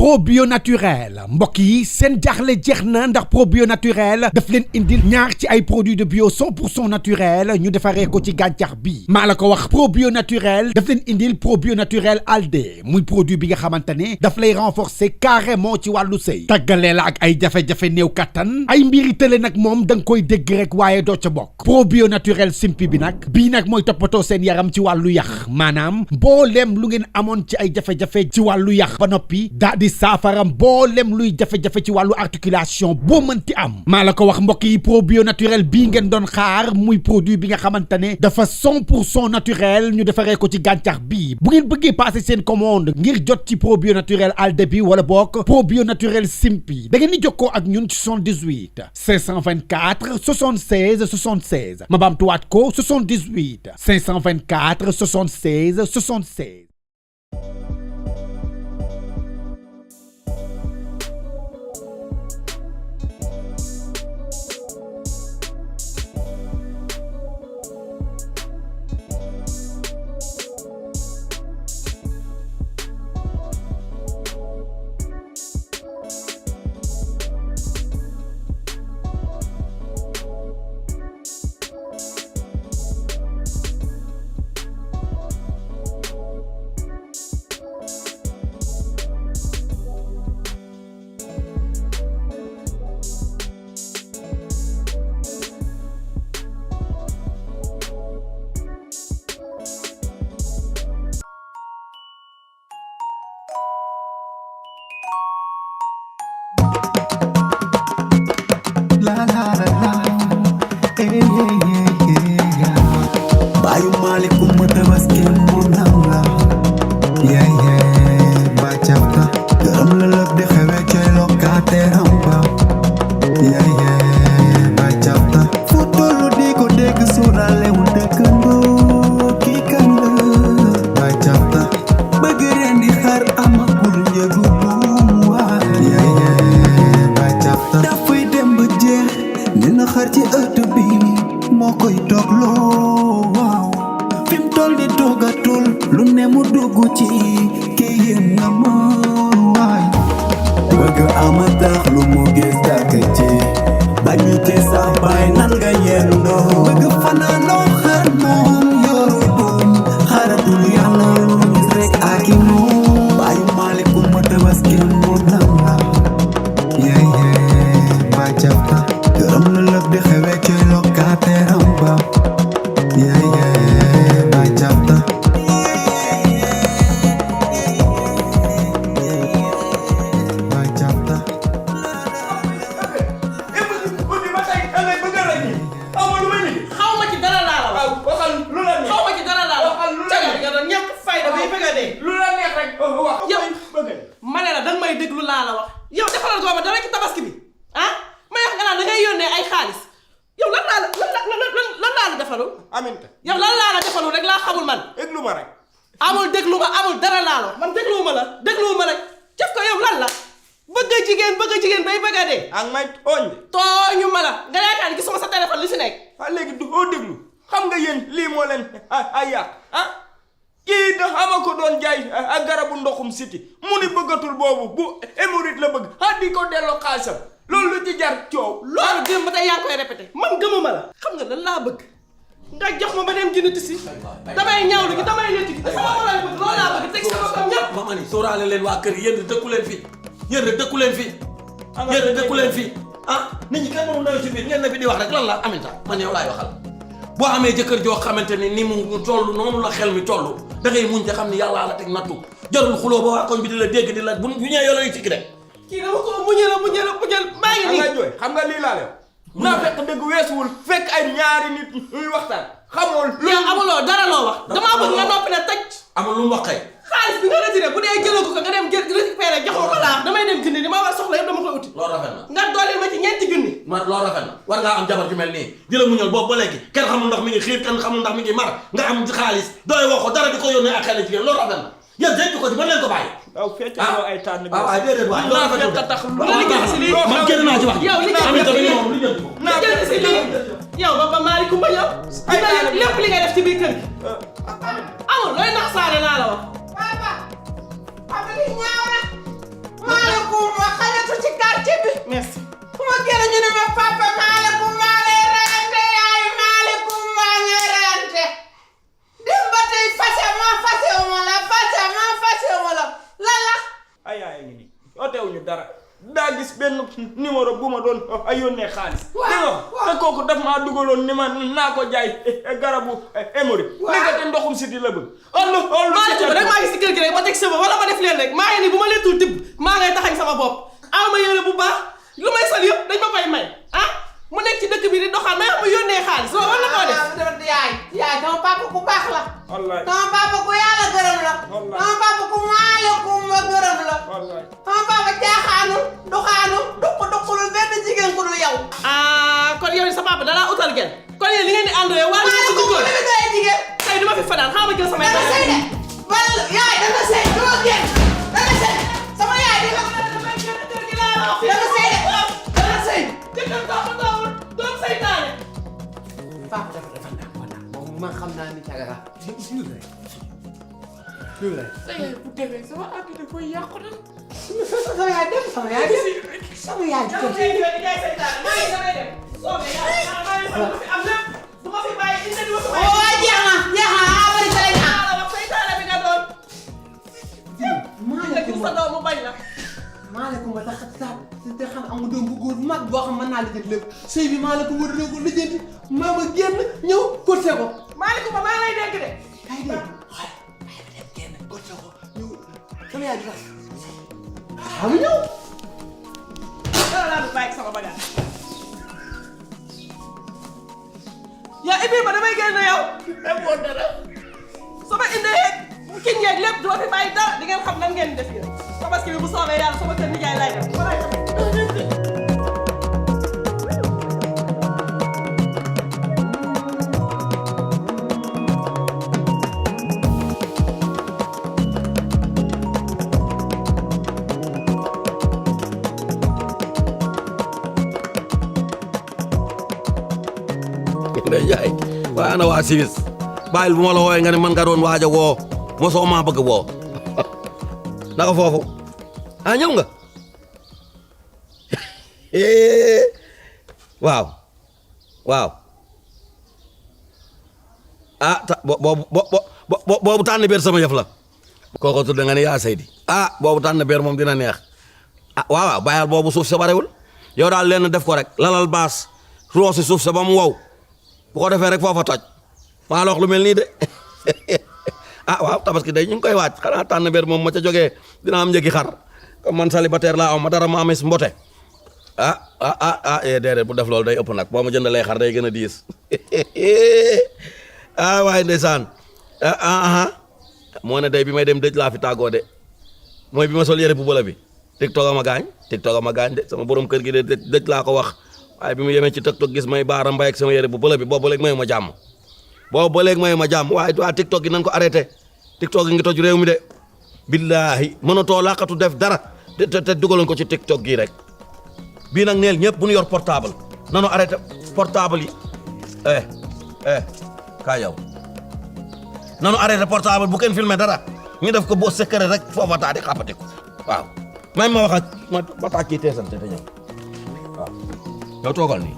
probio naturel mbokk yi seen jaaxle jeex na ndax probio naturel daf leen indil ñaar ci ay produits de bio 100% naturel ñu defaree ko ci gàncax bi maa la ko wax probio naturel daf leen indil probio naturel alde muy produit bi nga xamante ne daf lay renforcer carrément ci wàllu sëy tàggalee la ak ay jafe-jafe néew kattan ay mbiri tële nag moom da nga koy dégg rek waaye doo ca bokk probio naturel simpi bi nag bii nag mooy toppatoo seen yaram ci wàllu yax maanaam mbooleem lu ngeen amoon ci ay jafe-jafe ci wàllu yax ba noppi daa di saafara mbooleem luy jafe-jafe ci wàllu articulation boo mënti am maa la ko wax mbokk yi probio naturel bii ngeen doon xaar muy produit bi nga xamante ne dafa 100% naturel ñu defaree ko ci gàncax bi bu ngeen bëggee passer seen commande ngir jot ci probio naturel alde bi wala bokk probio naturel simpi da ngeen di jokkoo ak ñun ci 78 524 76 76 ma baamtuwaat ko 78 524 76 76. Bayu malikum mutawassil munalla yeah baca ka garam lelak de xewe cay locataire am ba yeah baca ka futolu di ko deg surale wu dekando ki kan la baca ka bëgg rendi xar amagul njëgu buwa yeah baca ka dafay dem ba jeex dina xar ci ëtt bi moo koy togloo waaw fim tol di toogatul lu ne mu dugg ci kiyem nga ma waay bëgg ama tax lu mu gis dàkk ci bañu ci sax bay nan nga yendoo bëgg fanaanoo xar moom yoru doom xaratul yàlla lu gis rek ak i moom bàyyu maalikum ma tabaski mu nam la ba jàppa gërëm la lëf di xewe ci locataire am ba ba jàppa ba jàppa xaw ma ci dara laa la wax. waxal lu la neex. xaw ma ci dara laa la wax. waxal lu la neex. nga doon ñàkk fayda bay bëgg a dee. lu la neex rek wax. yow bëgg ma ne la danga may déglu laa la wax. yow defalal ko ma dara ci tabaski bi ah ma wax nga naan da ngay yónnee ay xaalis yow lan laa la defalul. Aminta. yow lan laa la defalul rek laa xamul man. déglu ma rek. amul déglu nga amul dara laa la wax man dégluwuma la rek jëf ko yow lan la bëgg a jigéen bay bëgg a dee. ak may tooñ de. tooñu ma la nga yaakaar ni gisuma sa téléphone li si nekk. ah léegi du oo déglu xam nga yéen lii moo leen ay yàq ah kii da ama ko doon jaay ak garabu ndoxum siti mu ni bëggatul boobu bu hémorroïde la bëgg di ko delloo xaalisam loolu lu ci jar coow. loolu démb ba tey yaa ngi koy répété man gëmuma la xam nga lan laa bëgg nga jox ma dem jënd tisi damay ñawlu gi damay létt gi dafa ma lay bëgg loolu laa bëgg teg sama boppam ñëpp. mama ni sóoraale leen waa kër yéen dëkku leen fi nit ñi kenn mënu nawe ci biir ngeen na fi di wax rek lan la Aminta man yow laay waxal boo amee jëkkër joo xamante ni mu toll noonu la xel mi toll da ngay muñ te xam ni yàllaa la teg nattu jarul xuloo ba waa koñ bi di la dégg di la bu ñëwee yow lay tikki rek kii dama ko muñal maa ngi nii. nga jooy xam nga lii laa leen naa fekk dëgg weesuwul fekk ay ñaari nit ñuy waxtaan xamoon yow amuloo dara loo wax damaa bëgg nga noppi ne tëj. amul lu mu wax kay xaalis bi nga retiré bu dee jëloo ko nga dem récupéré jox ma ko laa damay dem jëndi li ma war soxla yëpp dama koy uti. loolu rafet na nga dolli ma ci 4 junni. loolu rafet na war ngaa am jabar ju mel nii di la muñal boobu ba léegi kenn xamul ndax mi ngi xiir kenn xamul ndax mi ngi mar nga am xaalis dooy woo ko dara di ko yónnee ak xale jigéen loolu rafet na yéen denc ko ci mën leen ko bàyyi. waaw fecc ay tànn bi. waaw déedéet waay loolu rafet na tax lu la liggéey si lii man génn naa ci wax ji. yow li jënd si lii yow ba Malick Coumba yow. ay lépp li nga def ci biir kër gi. amul looy nax saale naa la wax. papa li ñaaw na ay yaay ngi nii ootewuñu dara daa gis benn numéro bu ma doon yónnee xaalis te kooku daf maa dugaloon ni ma naa ko jaay garabu hémorroïde nekkate ndoxum siti la bëgg maa rek maa ngi si kër gi rek ma teg sama wala ma def leen rek maa ngi nii bu ma leetul tibb maa ngay taxañ sama bopp aw ma yére bu baax lu may sol yëpp dañ ma koy may mu nekk ci dëkk bi di doxal may ma yónnee xaalis loolu war na koo def yaay sama papa ku baax la wallaay sama papa ku yàlla gërëm la sama papa ku maalekum ma gërëm la sama papa caaxaanul doxaanul duqulul benn jigéen ku dul yow kon yow sa papa dalaa utal gen kon yéen li ngeen di àndoo wala ci maalekum li muy doyee jigéen tey duma fi fanaan xaaral ma jël sama danga sëy de bal yaay danga sëy doo génn danga sëy sama yaay di danga sëy de danga sëy jëkkër papa doomul doom seytaane papa dafa moom man xam naa ni cagara sa yaay bu demee sama àddina koy yàqu na sama yaay dem sama yaay jaay seytaane maa ngi damay dem soobee yàlla maa ngi am lépp du ma fi bàyyi indi du ma fi bàyyi waaw jeex na bari sa lañ am wax seytaane bi nga doon nga gis sa doom mu bañ la maalekum ba tax te xam am nga doom bu góor bu mag boo xam mën naa lijjanti lépp sëy bi maalekum war na ko lijjanti maa ma génn ñëw côté ko maalikum ba maa lay dégg de kay dégg xool dem génn côté ko ñëw sama yaay di tas xam ñëw dara laa du bàyyi sama bagage yaa ibi ba damay génn yow demoo dara sama indee kiñ yeeg lépp du ma fi bàyyi dara di ngeen xam nan ngeen def yéen tabaski bi bu soobee yàlla sama kër nijaay lay def ndey jaay waaye ana waa siwis bàyyil bu ma la wooyee nga ne man nga doon waaj a woo mosoo maa bëgg woo naka foofu ñëw nga waaw boobu tànn beer sama yëf la kooko tudde nga ne yaa Seydi boobu tànn beer moom dina neex waaw bàyyal boobu suuf sa barewul yow daal leen def ko rek lalal baas roosi suuf sa ba mu wow bu ko defee rek foofa toj maa la wax lu mel nii de waaw tabaski day ñu ngi koy waaj xanaa tànn beer moom ma ca jógee dina am njëgi xar comme man célibataire laa ma dara ma amis mbote déedéet bu def loolu day ëpp nag boo ma jëndalee xar day gën a diis waaye ndeysaan moo ne day bi may dem dëj laa fi tàggoo de mooy bi ma sol yére bu bëla bi TikTok ama gaañ de sama borom kër gi de dëj laa ko wax waaye bi mu yemee ci TikTok gis may baara mbay ak sama yére bu bëla bi boobu ba léegi mayu ma jàmm waaye waa TikTok gi nañ ko arrêté TikTok gi ngi toj réew mi de billaahi mënatoo laqatu def dara te dugaloon ko ci TikTok gii rek bii nag neel ñëpp bu ñu yor portable nanu arrêté portable yi kaa yow nanu arrêté portable bu kenn filmé dara ñu def ko boo secret rek foofa taa di xàppati ko waaw may ma wax ak ma taa kii teesante te ñëw waaw yow toogal nii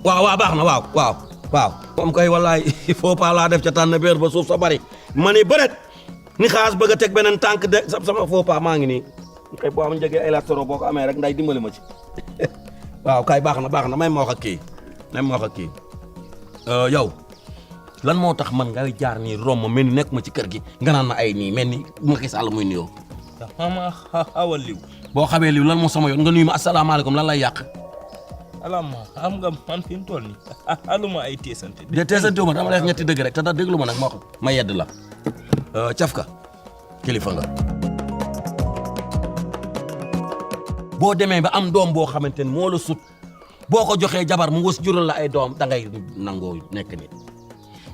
waaw baax na waaw moom kay wallaay il faut pas laa def ca tànn beer ba suuf sa bari ma ni bëret ni xaas bëgg a teg beneen tànk de sama faux pas maa ngi nii kay boo am njëgee ay lastoro boo ko amee rek nday dimbali ma ci waaw kay baax na may ma wax ak kii yow lan moo tax man ngay jaar nii romb mel ni nekk ma ci kër gi nga naan ma ay nii mel ni Macky Sall muy nuyoo xama xawal liw boo xamee liw lan moo sama yoon nga nuyu ma asalaamaaleykum lan lay yàq alama xam nga man fi mu toll nii aluma ay teesante de teesante ma dama lay wax ñetti dëgg rek te da déglu ma nag ma yedd la cafka kilifa nga boo demee ba am doom boo xamante ni moo la sut boo ko joxee jabar mu wës jural la ay doom da ngay nangoo nekk nit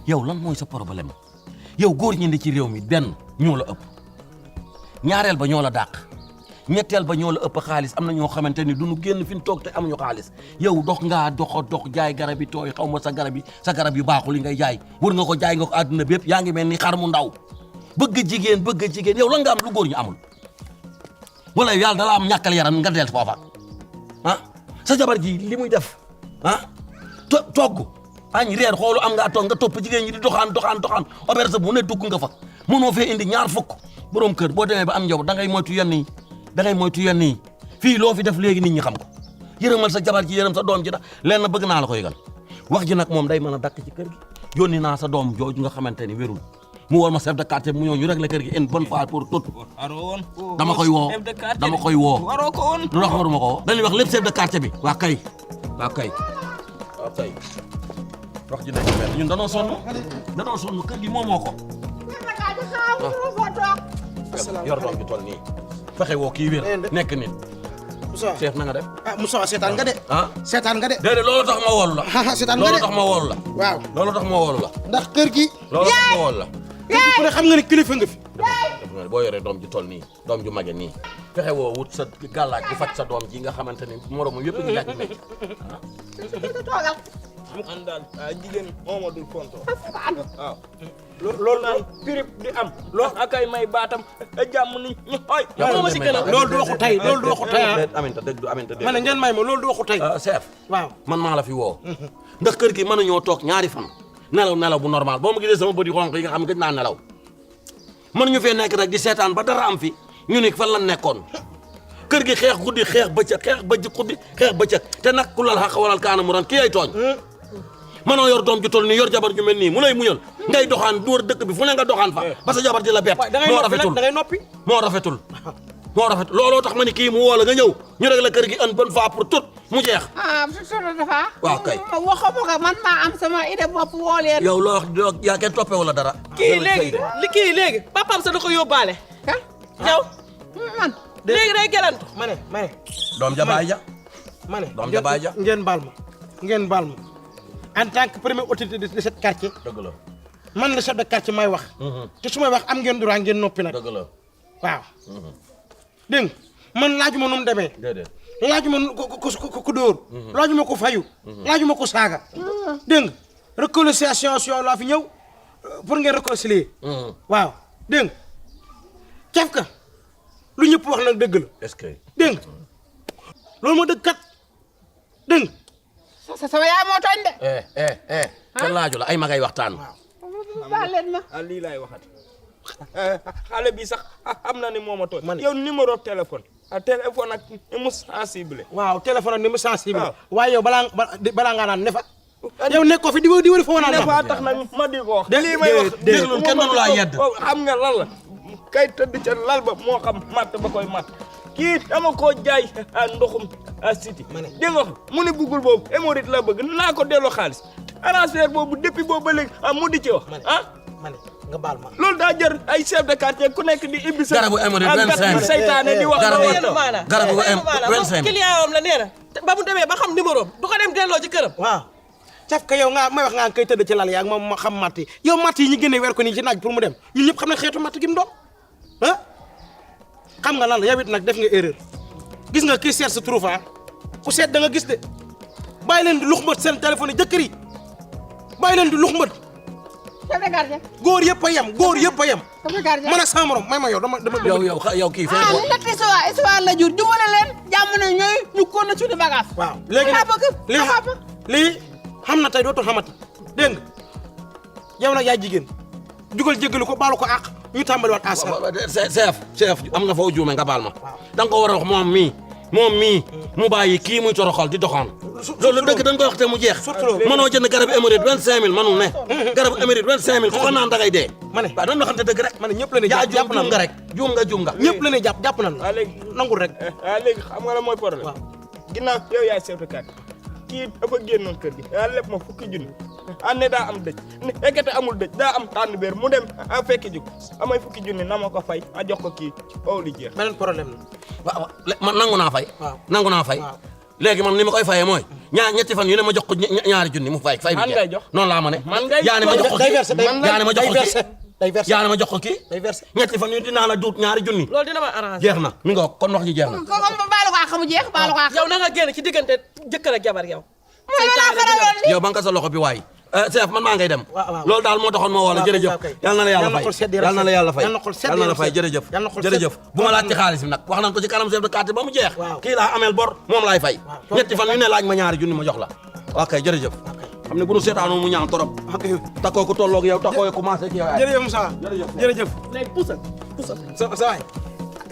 yow lan mooy sa problème yow góor ñi ndi ci réew mi benn ñoo la ëpp ñaareel ba ñoo la dàq ñetteel ba ñoo la ëpp xaalis am na ñoo xamante ni duñu génn fi ñu toog te amuñu xaalis yow dox ngaa dox jaay garab yi tooy xaw ma sa garab yu baaxul yi ngay jaay wër nga ko jaay nga ko àdduna bi yëpp yaa ngi mel ni xar mu ndaw bëgg jigéen yow lan nga am lu góor ñu amul wala yàlla dala am ñàkkal yaram nga del foofa sa jabar ji li muy def togg añ reer xoolu am nga toog nga topp jigéen ñi di doxaan auberge bu ne dugg nga fa mënoo fee indi ñaar fukk borom kër boo demee ba am njaboot da ngay moytu yenn yi da ngay moytu yenn yi fii loo fi def léegi nit ñi xam ko yërëmal sa jabar ji yërëm sa doom ji da leen na bëgg naa la ko yëgal wax ji nag moom day mën a dakk ci kër gi yónni naa sa doom jooju nga xamante ni wérul mu wol ma chef de quartier mu ñëw ñu régler kër gi une bonne fois pour tout dama koy woo waroo ko woon lu tax waruma ko woo dañuy wax lépp chef de quartier bi waa kay wax ji nekk benn ñun danoo sonn kër gi moomoo ko yor doom bi toll nii fexe woo kii wér nekk nit chef na nga def Moussa seetaan nga de seetaan nga de déedéet loolu tax ma woolu la seetaan nga de loolu tax ma woolu la waaw loolu tax ma woolu la ndax kër gi loolu tax ma woolu la kër gi ku ne xam nga ne kilifa nga fi boo yoree doom ji toll nii doom ju mage nii fexe woo wut sa gàllaaj bu faj sa doom ji nga xamante ni moromu yëpp ngi laaj nekk man daal jigéen mooma dul fonto waaw loolu naan pirip di am loolu akay may baatam jàmm ni ñu xoy ma si gën a loolu du waxu tey loolu du waxu tey aminta dégg du aminta dégg ma ne ngeen may ma loolu du waxu tey chef waaw man maa la fi woo ndax kër gi mënuñoo toog ñaari fan nelaw bu normal boo ma gisee sama bët yi xonq yi nga xam gëj naa nelaw mënuñu fee nekk rek di seetaan ba dara am fi ñu ne fan la nekkoon kër gi xeex guddi xeex bëccëg xeex bëccëg guddi xeex bëccëg te nag ku lal xaq walal kaana mu ran kii ay tooñ mënoo yor doom ju toll nii yor jabar ju mel nii mu lay muñal ngay doxaan dóor dëkk bi fu ne nga doxaan fa ba sa jabar di la bett moo rafetul da ngay noppi moo rafetul looloo tax ma ni kii mu woo la nga ñëw ñu rek la kër gi une bonne fois pour tout mu jeex dafa waaw kay waxuma ko man maa am sama idée bopp woo leen yow loo wax yaa kenn toppee wala dara kii léegi papaam sa da ko yóbbaale yow man léegi day gelantu ma ne doom jabaay ja ma ne doom jabaay ja ngeen baal ma en tant que premier autorité de ce quartier dëgg la man la chef de quartier may wax te su may wax am ngeen droit ngeen noppi nag dëgg la waaw dégg nga man laajuma nu mu demee déedéet laajuma ku dóor laajuma ko fayu laajuma ko saaga dégg nga réconciliation laa fi ñëw pour ngeen réconcilier waaw dégg nga caf ka lu ñëpp wax nag dëgg la est-ce que dégg nga loolu moo dëgg kat dégg nga sama yaay moo tooñ de kenn laaju la ay magay waxtaan baal leen ma lii laay waxati xale bi sax xam na ni mooma tooñ yow numéro téléphone ak ni mu sensible waaw téléphone ak ni mu sensible waaye yow balaa ngaa naan ne fa yow nekkoo fi di wëri foo naan ne fa tax na ma di ko wax lii may wax déglu kenn mënu laa yedd xam nga lan la kay tëdd ca lal ba moo xam matt ba koy matt kii dama koo jaay ndoxum city dégg nga mu ni buggul boobu hémorroïde la bëgg naa ko delloo xaalis transfert boobu depuis boobu ba léegi mu di ci wax ma ne nga baal ma loolu daa jër ay chef de quartier ku nekk di ibbi sa garabu hémorroïde 25 saytaane di wax garabu 25 client am la nee na ba mu demee ba xam numéro du ko dem delloo ci këram waaw caf ka yow nga may wax nga koy tëdd ci lal yaa moom ma xam matt yi yow matt yi ñu génne weer ko nii ci naaj pour mu dem ñun ñëpp xam ne xeetu matt gi mu doon xam nga lan la yow it nag def nga erreur gis nga kii seet sa trouve ku seet da nga gis de bàyyi leen di luxmët seen téléphone yi jëkkër yi bàyyi leen di luxmët chef de quartier góor yëpp a yem chef de quartier man a sama morom may ma yow dama yow kii fee ko ñetti histoire la jur jubale leen jàmm na ñooy ñu ko na suñu bagage waaw léegi nag lii xam na tey dootul xamati dégg nga yow nag yaay jigéen jugal jéggalu ko baalu ko àq ñu tàmbaliwaat chef am nga foo juume nga baal ma da nga ko war a wax moom mii mu bàyyi kii muy toroxal di doxaan loolu dëgg dañ koy wax te mu jeex mënoo jënd garabu hémorroïde 25000 mënul ne garabu hémorroïde 25000 ku ko naan dangay dee ma ne waaw dañ waxante dëgg rek ma ne ñëpp la ne jàpp juum nga rek juum nga ñëpp la ne jàpp nan léegi nangul rek léegi xam nga la mooy problème ginnaaw yow yaay chef de quartier kii dafa génnoon kër gi lépp ma fukki junni ne daa am dëj nekkete amul dëj daa am tànn béer mu dem fekki ji ko amay fukki junni na ma ko fay a jox ko kii ow li jeex beneen problème la waaw man nangu naa fay léegi man ni ma koy fayee mooy ñetti fan yu ne ma jox ko ñaari junni mu fay bi jeex noonu laa ma ne yaa ne ma jox ko kii yaa ne ma jox ko kii ñetti fan yu dinaa la duut ñaari junni loolu dina ma arrangé jeex na mi ngoog kon wax ji jeex na baalu ko xamu jeex baalu ko yow na nga génn ci diggante jëkkër ak jabar yow yow ba nga sa loxo bi waay chef man maa ngay dem loolu daal moo taxoon moo wala jërëjëf yal na la yàlla fay jërëjëf bu ma laaj ci xaalis bi nag wax nañ ko ci kanam chef de quartier ba mu jeex kii laa ameel bor moom laay fay ñetti fan yu ne laaj ma ñaari junni ma jox la ok jërëjëf xam ne bu nu seetaanoo mu ñaan torop takkoo ko tolloog yow takkoo commencé ak yow jërëjëf Moussa jërëjëf léegi puusal sa waay.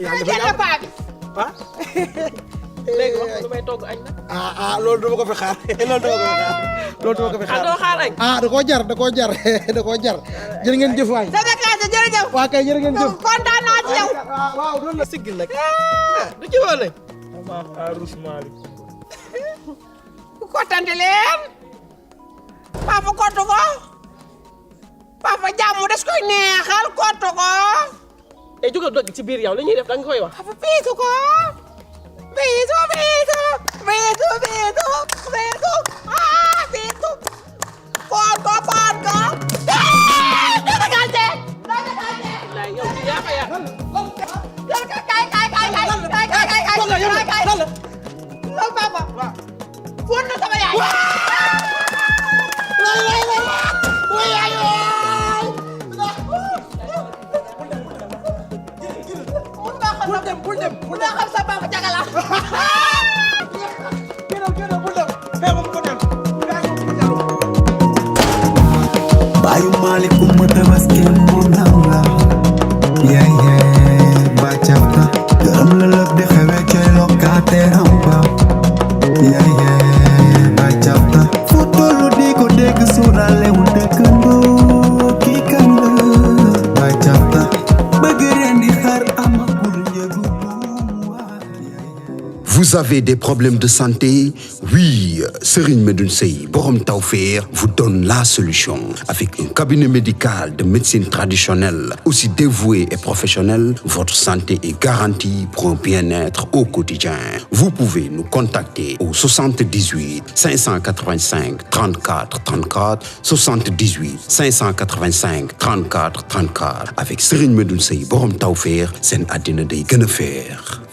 yaa ngi jënd paa bi. ah. léegi wax lu may togg añ nag. loolu dama ko fi xaar loolu dama ko fi xaar. doo xaar añ. da koo jar da koo jar da koo jar jërë ngeen jëf waay. Sebe Kassé jërëjëf. waa kay jërë ngeen jëf. kontaan naa ci yow. waaw loolu la siggil nag. du ci woon ama arus Malick. kottante leen. papa kottu ko. papa jàmm des koy neexal kottu ko. jógal dogg ci biir yow li ñuy def da nga koy wax. papa biitu ko. biitu biitu. biitu biitu. biitu. biitu. foon ko foon ko. Sebe Kassé. Sebe Kassé. yow yaa ko yaa. kay. loolu papa. foon na sama yaay. bul dem xam sa papa jagala. Bayu Malick Coumba Tabaski moom nam la ba capta gërëm la lëf di xewe coy locataire am ba ba capta fu tollu di ko dégg suurale wu dëkkandoo kii kan la ba capta bëgg reen di xar amagul njëgu Vous avez des problèmes de santé? Oui, Serigne Medoune Sey Borom Tawfekh vous donne la solution. Avec un cabinet médical de médecine traditionnelle aussi dévoué et professionnel, votre santé est garantie pour un bien-être au quotidien. Vous pouvez nous contacter au 78 585 34 34 78 585 34 34. Avec Serigne Medoune Sey Borom Tawfekh, seen àddina day gën a feex.